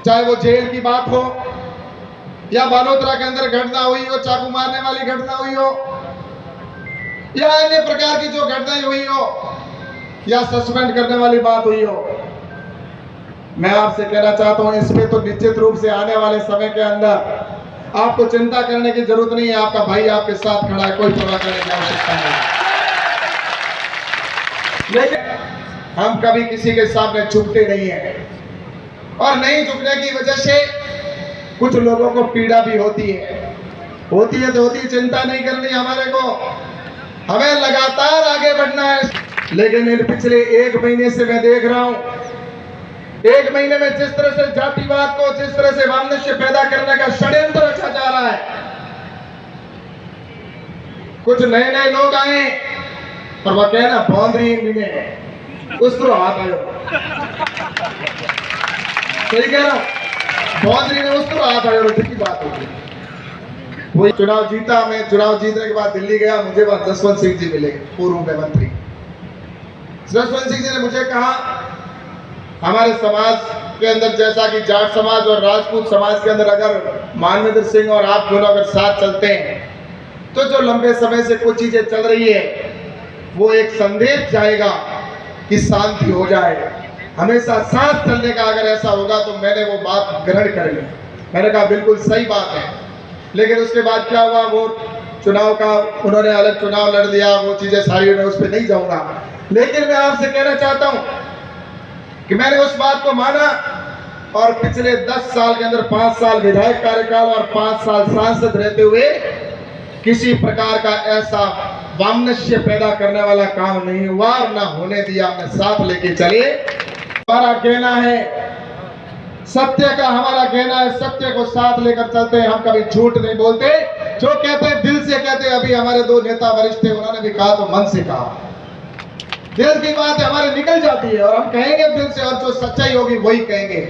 चाहे वो जेल की बात हो या बालोतरा के अंदर घटना हुई हो, चाकू मारने वाली घटना हुई हो या अन्य प्रकार की जो घटनाएं हुई हो या सस्पेंड करने वाली बात हुई हो, मैं आपसे कहना चाहता हूं इस पे तो निश्चित रूप से आने वाले समय के अंदर आपको चिंता करने की जरूरत नहीं है। आपका भाई आपके साथ खड़ा है, कोई परवाह करने की आवश्यकता नहीं। लेकिन हम कभी किसी के सामने झुकते नहीं है और नहीं झुकने की वजह से कुछ लोगों को पीड़ा भी होती है तो होती है। चिंता नहीं करनी हमारे को, हमें लगातार आगे बढ़ना है। लेकिन इन पिछले 1 महीने से मैं देख रहा हूं, 1 महीने में जिस तरह से जातिवाद को, जिस तरह से वामनस्य पैदा करने का षड्यंत्र रचा जा रहा है, कुछ नए नए लोग आए पर वह कहना बाउंड्री मिले उस तरह हाथ आयो, सही कह रहा हूं, बाउंड्री ने उस तरह हाथ आयो की बात होगी। वही चुनाव जीता, मैं चुनाव जीतने के बाद दिल्ली गया, मुझे वहां जसवंत सिंह जी मिले, पूर्व मुख्यमंत्री। जसवंत सिंह जी ने मुझे कहा हमारे समाज के अंदर जैसा कि जाट समाज और राजपूत समाज के अंदर अगर मानवेंद्र सिंह और आप दोनों अगर साथ चलते हैं तो जो लंबे समय से कुछ चीजें चल रही है वो एक संदेश जाएगा कि शांति हो जाए। हमेशा साथ चलने का अगर ऐसा होगा तो मैंने वो बात ग्रहण कर ली। मैंने कहा बिल्कुल सही बात है। लेकिन उसके बाद क्या हुआ, वो चुनाव का उन्होंने अलग चुनाव लड़ दिया, वो चीजें सारी, मैं उस पर नहीं जाऊंगा। लेकिन मैं आपसे कहना चाहता हूं कि मैंने उस बात को माना और पिछले 10 साल के अंदर 5 साल विधायक कार्यकाल और 5 साल सांसद रहते हुए किसी प्रकार का ऐसा वामनस्य पैदा करने वाला काम नहीं हुआ और ना होने दिया। हमने साथ लेके चले। हमारा कहना है सत्य का, हमारा कहना है सत्य को साथ लेकर चलते हैं। हम कभी झूठ नहीं बोलते, जो कहते हैं दिल से कहते हैं। अभी हमारे 2 नेता वरिष्ठ थे, उन्होंने भी कहा तो मन से कहा, दिल की बात हमारे निकल जाती है और हम कहेंगे दिल से, और जो सच्चाई होगी वही कहेंगे।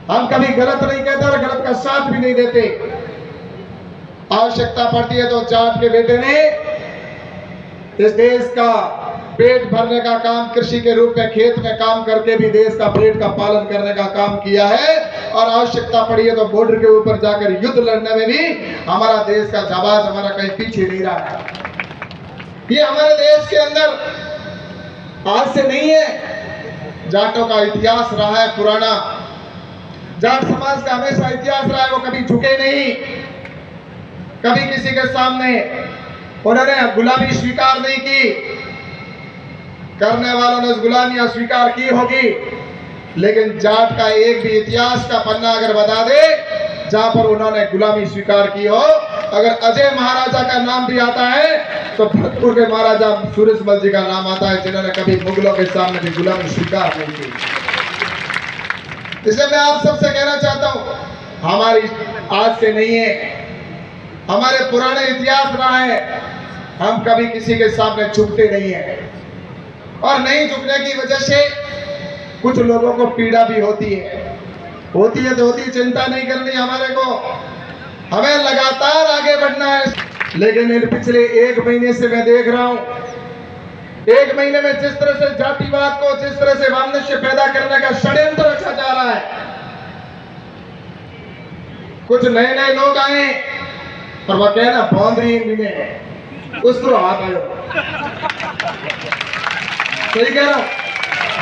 हम कभी गलत नहीं कहते और गलत का साथ भी नहीं देते। आवश्यकता पड़ती है तो जाट के बेटे ने इस देश का पेट भरने का काम कृषि के रूप में खेत में काम करके भी देश का पेट का पालन करने का काम किया है। और आवश्यकता पड़ी है तो बॉर्डर के ऊपर जाकर युद्ध लड़ने में भी हमारा देश का जाबाज हमारा कहीं पीछे नहीं रहा है। ये हमारे देश के अंदर आज से नहीं है, जाटों का इतिहास रहा है पुराना। जाट समाज का हमेशा इतिहास रहा है, वो कभी झुके नहीं, कभी किसी के सामने उन्होंने गुलामी स्वीकार नहीं की। करने वालों ने गुलामियां स्वीकार की होगी, लेकिन जाट का एक भी इतिहास का पन्ना अगर बता दे जहां पर उन्होंने गुलामी स्वीकार की हो। अगर अजय महाराजा का नाम भी आता है तो भरतपुर के महाराजा सूरजमल जी का नाम आता है, जिन्होंने कभी मुगलों के सामने भी गुलामी स्वीकार नहीं की। इसलिए मैं आप सबसे कहना चाहता हूं, हमारी आज से नहीं है, हमारे पुराने इतिहास रहा है। हम कभी किसी के सामने झुकते नहीं है और नहीं झुकने की वजह से कुछ लोगों को पीड़ा भी होती है तो होती है। चिंता नहीं करनी हमारे को, हमें लगातार आगे बढ़ना है। लेकिन इन पिछले 1 महीने से मैं देख रहा हूं, 1 महीने में जिस तरह से जातिवाद को, जिस तरह से वामनस्य पैदा करने का षड्यंत्र रचा जा रहा है, कुछ नए नए लोग आए पर वह कहना बाउंड्री मिले उस तरह हाथ आयो, सही कह रहा हूं,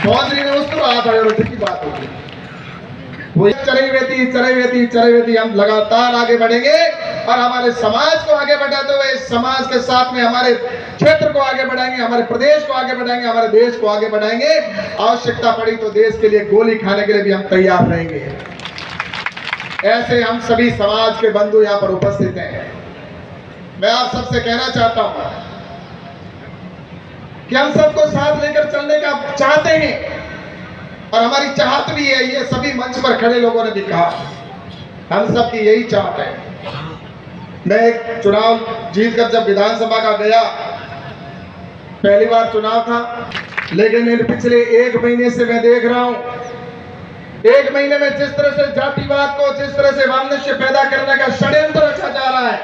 बाउंड्री ने उस तरह हाथ आयो की बात होगी। वो चरई हम लगातार आगे बढ़ेंगे और हमारे समाज को आगे बढ़ाते हुए इस समाज के साथ में हमारे क्षेत्र को आगे बढ़ाएंगे, हमारे प्रदेश को आगे बढ़ाएंगे, हमारे देश को आगे बढ़ाएंगे। आवश्यकता पड़ी तो देश के लिए गोली खाने के लिए भी हम तैयार रहेंगे। ऐसे हम सभी समाज के बंधु यहाँ पर उपस्थित हैं। मैं आप सबसे कहना चाहता हूं कि हम सबको साथ लेकर चलने का चाहते हैं और हमारी चाहत भी है। ये सभी मंच पर खड़े लोगों ने भी कहा, हम सबकी यही चाहत है। मैं एक चुनाव जीतकर जब विधानसभा का गया, पहली बार चुनाव था, लेकिन इन पिछले 1 महीने से मैं देख रहा हूं, 1 महीने में जिस तरह से जातिवाद को, जिस तरह से वामनस्य पैदा करने का षड्यंत्र रचा जा रहा है,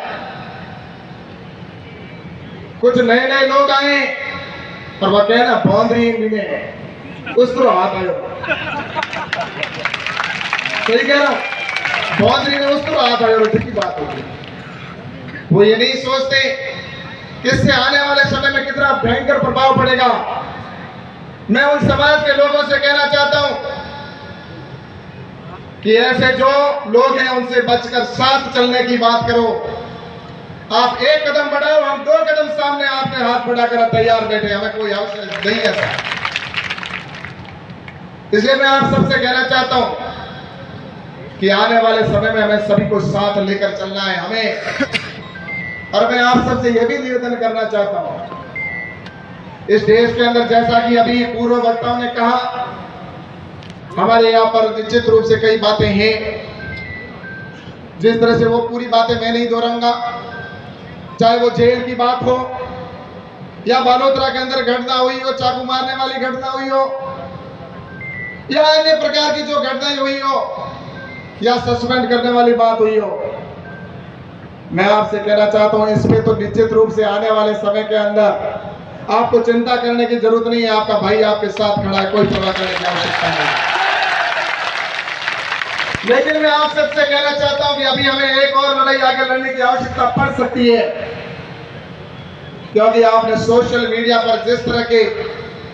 कुछ नए नए लोग आए पर वह कहना बाउंड्री मिले उस तरह हाथ आयो, सही कह रहा हूं, बौद्धरी ने वस्तु आधा युद्ध की बात होगी। वो ये नहीं सोचते कि इससे आने वाले समय में कितना भयंकर प्रभाव पड़ेगा। मैं उन समाज के लोगों से कहना चाहता हूं कि ऐसे जो लोग हैं उनसे बचकर साथ चलने की बात करो। आप एक कदम बढ़ाओ, हम 2 कदम सामने आपने हाथ बढ़ाकर तैयार बैठे, हमें कोई आवश्यक नहीं ऐसा। इसलिए मैं आप सबसे कहना चाहता हूं कि आने वाले समय में हमें सभी को साथ लेकर चलना है हमें। और मैं आप सबसे यह भी निवेदन करना चाहता हूं, इस देश के अंदर जैसा कि अभी पूर्व वक्ताओं ने कहा, हमारे यहाँ पर निश्चित रूप से कई बातें हैं, जिस तरह से वो पूरी बातें मैं नहीं दोहराऊंगा। चाहे वो जेल की बात हो या बालोतरा के अंदर घटना हुई हो, चाकू मारने वाली घटना हुई हो, या अन्य प्रकार की जो घटनाएं हुई हो, या सस्पेंड करने वाली बात हुई हो, मैं आपसे कहना चाहता हूं इस पे तो निश्चित रूप से आने वाले समय के अंदर आपको चिंता करने की जरूरत नहीं है। आपका भाई आपके साथ खड़ा है, कोई परवाह करने की आवश्यकता नहीं। लेकिन मैं आप सबसे कहना चाहता हूं कि अभी हमें एक और लड़ाई आगे लड़ने की आवश्यकता पड़ सकती है, क्योंकि आपने सोशल मीडिया पर जिस तरह के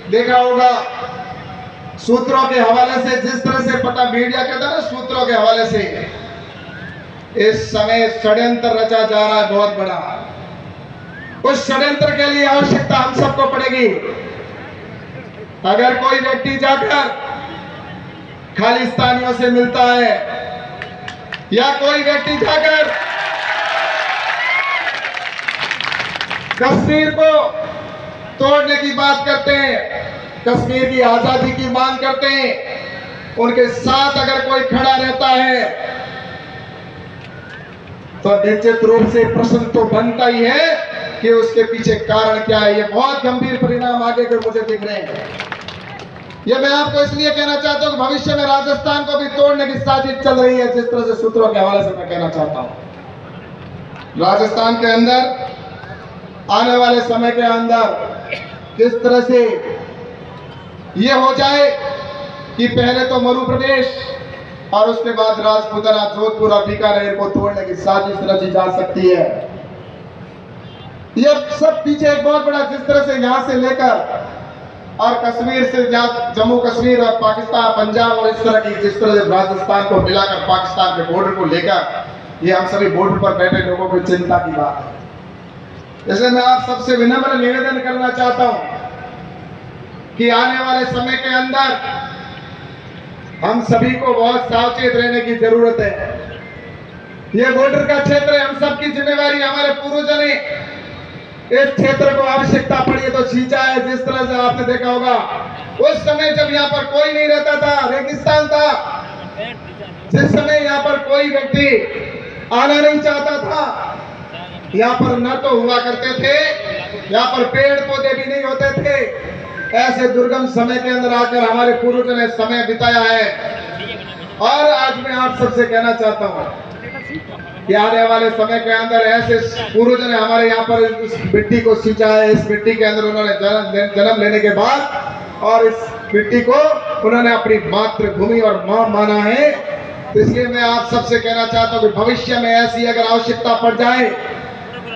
देखा होगा, सूत्रों के हवाले से जिस तरह से पता मीडिया कहता है ना, सूत्रों के हवाले से इस समय षड्यंत्र रचा जा रहा है बहुत बड़ा। उस षड्यंत्र के लिए आवश्यकता हम सबको पड़ेगी। अगर कोई व्यक्ति जाकर खालिस्तानियों से मिलता है, या कोई व्यक्ति जाकर कश्मीर को तोड़ने की बात करते हैं, कश्मीर की आजादी की मांग करते हैं, उनके साथ अगर कोई खड़ा रहता है तो निश्चित रूप से प्रश्न तो बनता ही है कि उसके पीछे कारण क्या है। ये बहुत गंभीर परिणाम आगे के मुझे दिख रहे हैं। ये मैं आपको इसलिए कहना चाहता हूं कि भविष्य में राजस्थान को भी तोड़ने की साजिश चल रही है, जिस तरह से सूत्रों के हवाले से मैं कहना चाहता हूं। राजस्थान के अंदर आने वाले समय के अंदर किस तरह से ये हो जाए कि पहले तो मरु प्रदेश और उसके बाद राजपुताना, जोधपुर और बीकानेर को तोड़ने की साजिश रची जा सकती है। ये सब पीछे एक बहुत बड़ा, जिस तरह से यहां से लेकर और कश्मीर से जम्मू कश्मीर और पाकिस्तान, पंजाब और इस तरह की, जिस तरह से राजस्थान को मिलाकर पाकिस्तान के बॉर्डर को लेकर, ये हम सभी बॉर्डर पर बैठे लोगों को चिंता की बात है। इसलिए मैं आप सबसे विनम्र निवेदन करना चाहता हूं कि आने वाले समय के अंदर हम सभी को बहुत सावचेत रहने की जरूरत है। ये बॉर्डर का क्षेत्र है, हम सबकी जिम्मेवारी, हमारे पूर्वजों ने इस क्षेत्र को आवश्यकता पड़ी तो खींचा है। जिस तरह से आपने देखा होगा, उस समय जब यहाँ पर कोई नहीं रहता था, रेगिस्तान था, जिस समय यहाँ पर कोई व्यक्ति आना नहीं चाहता था, यहाँ पर न तो हुआ करते थे, यहाँ पर पेड़ पौधे भी नहीं होते थे, ऐसे दुर्गम समय के अंदर आकर हमारे पूर्वजों ने समय बिताया है। और आज मैं आप सबसे कहना चाहता हूँ कि आने वाले समय के अंदर ऐसे पूर्वजों ने हमारे यहाँ पर इस मिट्टी को सींचा है। इस मिट्टी के अंदर उन्होंने जन्म लेने के बाद और इस मिट्टी को उन्होंने अपनी मातृभूमि और मां माना है। तो इसलिए मैं आप सबसे कहना चाहता हूँ कि भविष्य में ऐसी अगर आवश्यकता पड़ जाए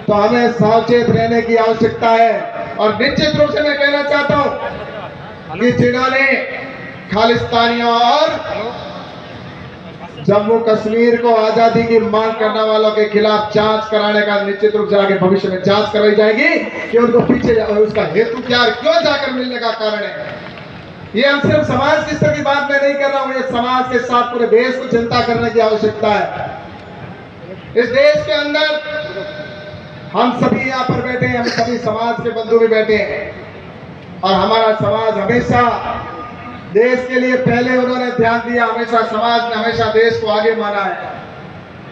तो हमें सावचेत रहने की आवश्यकता है। और निश्चित रूप से मैं कहना चाहता हूं कि जिन्होंने खालिस्तानियों और जम्मू कश्मीर को आजादी की मांग करने वालों के खिलाफ जांच कराने का निश्चित रूप से आगे भविष्य में जांच कराई जाएगी कि उनको पीछे उसका हेतु क्या, क्यों जाकर मिलने का कारण है। ये हम सिर्फ समाज की स्तर की बात मैं नहीं कर रहा हूं, ये समाज के साथ पूरे देश को चिंता करने की आवश्यकता है। इस देश के अंदर हम सभी यहाँ पर बैठे हैं, हम सभी समाज के बंधु भी बैठे हैं और हमारा समाज हमेशा देश के लिए पहले उन्होंने ध्यान दिया, हमेशा समाज ने हमेशा देश को आगे माना है।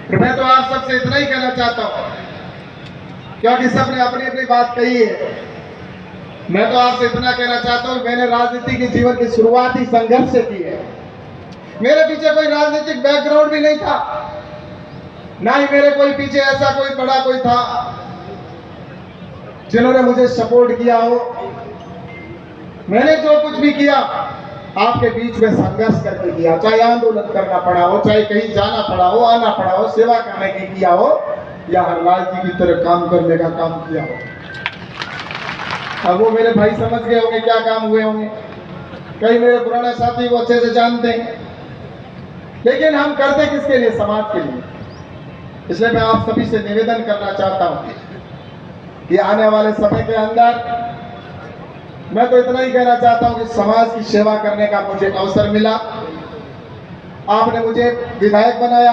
तो मैं तो आप सबसे इतना ही कहना चाहता हूँ, क्योंकि सबने अपनी अपनी बात कही है। मैं तो आपसे इतना कहना चाहता हूँ, मैंने राजनीति के जीवन की शुरुआत ही संघर्ष से की है। मेरे पीछे कोई राजनीतिक बैकग्राउंड भी नहीं था, ना ही मेरे कोई पीछे ऐसा कोई बड़ा कोई था जिन्होंने मुझे सपोर्ट किया हो। मैंने जो कुछ भी किया आपके बीच में संघर्ष करके किया, चाहे आंदोलन करना पड़ा हो, चाहे कहीं जाना पड़ा हो, आना पड़ा हो, सेवा करने की किया हो, या हरलाल जी की तरह काम करने का काम किया हो। अब वो मेरे भाई समझ गए होंगे क्या काम हुए होंगे, कई मेरे पुराने साथी वो अच्छे से जानते हैं। लेकिन हम करते किसके लिए? समाज के लिए। इसलिए मैं आप सभी से निवेदन करना चाहता हूं कि आने वाले समय के अंदर मैं तो इतना ही कहना चाहता हूं कि समाज की सेवा करने का मुझे अवसर मिला। आपने मुझे विधायक बनाया,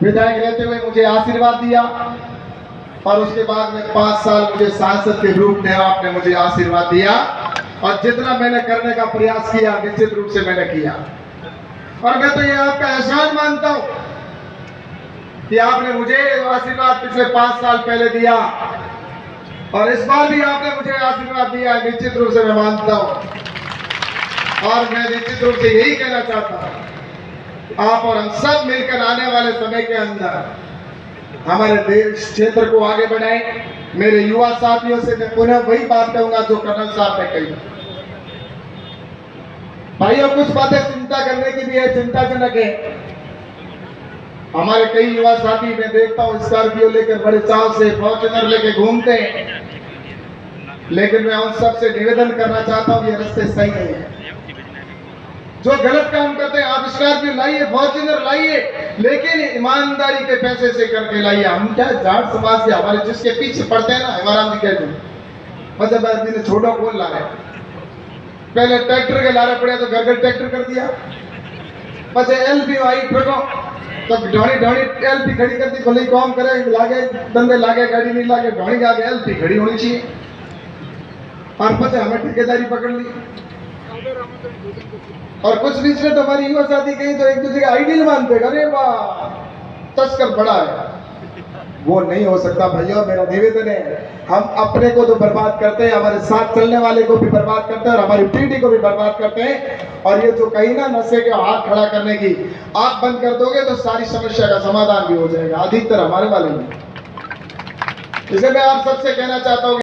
विधायक रहते हुए मुझे आशीर्वाद दिया, और उसके बाद में 5 साल मुझे सांसद के रूप में आपने मुझे आशीर्वाद दिया, और जितना मैंने करने का प्रयास किया निश्चित रूप से मैंने किया। और मैं तो ये आपका एहसान मानता हूं कि आपने मुझे आशीर्वाद पिछले 5 साल पहले दिया, और इस बार भी आपने मुझे आशीर्वाद दिया, निश्चित रूप से मैं मानता हूं। और मैं निश्चित रूप से यही कहना चाहता हूं, आप और हम सब मिलकर आने वाले समय के अंदर हमारे देश क्षेत्र को आगे बढ़ाएं। मेरे युवा साथियों से मैं पुनः वही बात कहूंगा जो कर्नल साहब ने कही। भाइयों, कुछ बातें चिंता करने की भी है, चिंताजनक है। हमारे कई युवा साथी मैं देखता हूं स्कॉर्पियो लेकर बड़े चाव से फॉर्च्यूनर लेके घूमते हैं, लेकिन मैं उन सबसे निवेदन करना चाहता हूं ये रास्ते सही नहीं है। जो गलत काम करते हैं, आप स्कॉर्पियो लाइए, फॉर्च्यूनर लाइए, लेकिन ईमानदारी के पैसे से करके लाइए। हम क्या जाट समाज के हमारे जिसके पीछे पड़ते हैं ना, हमारा हम कहते हैं मतलब आदमी ने छोड़ो कौन ला रहे, पहले ट्रैक्टर के लारे पड़े तो घर घर ट्रैक्टर कर दिया, પછી एलपी आई ट्रको तो ढोणी ढोणी एलपी खड़ी कर दी, भले काम करे लागे धंधे लागे गाड़ी नहीं लागे ढोणी के आगे एलपी खड़ी होनी चाहिए। और પછી हमें ठेकेदारी पकड़ ली, और कुछ बीच में तो हमारी युवा साथी कहीं तो एक दूसरे का आइडियल मानते, अरे वाह तस्कर बड़ा है। वो नहीं हो सकता भैया। मेरा निवेदन है, हम अपने को तो बर्बाद करते हैं, हमारे साथ चलने वाले को भी बर्बाद करते हैं, और हमारी पीढ़ी को भी बर्बाद करते हैं। और ये जो कहीं ना नशे के हाथ खड़ा करने की आप बंद कर दोगे तो सारी समस्या का समाधान भी हो जाएगा, अधिकतर हमारे वाले में। इसलिए मैं आप सबसे कहना चाहता हूँ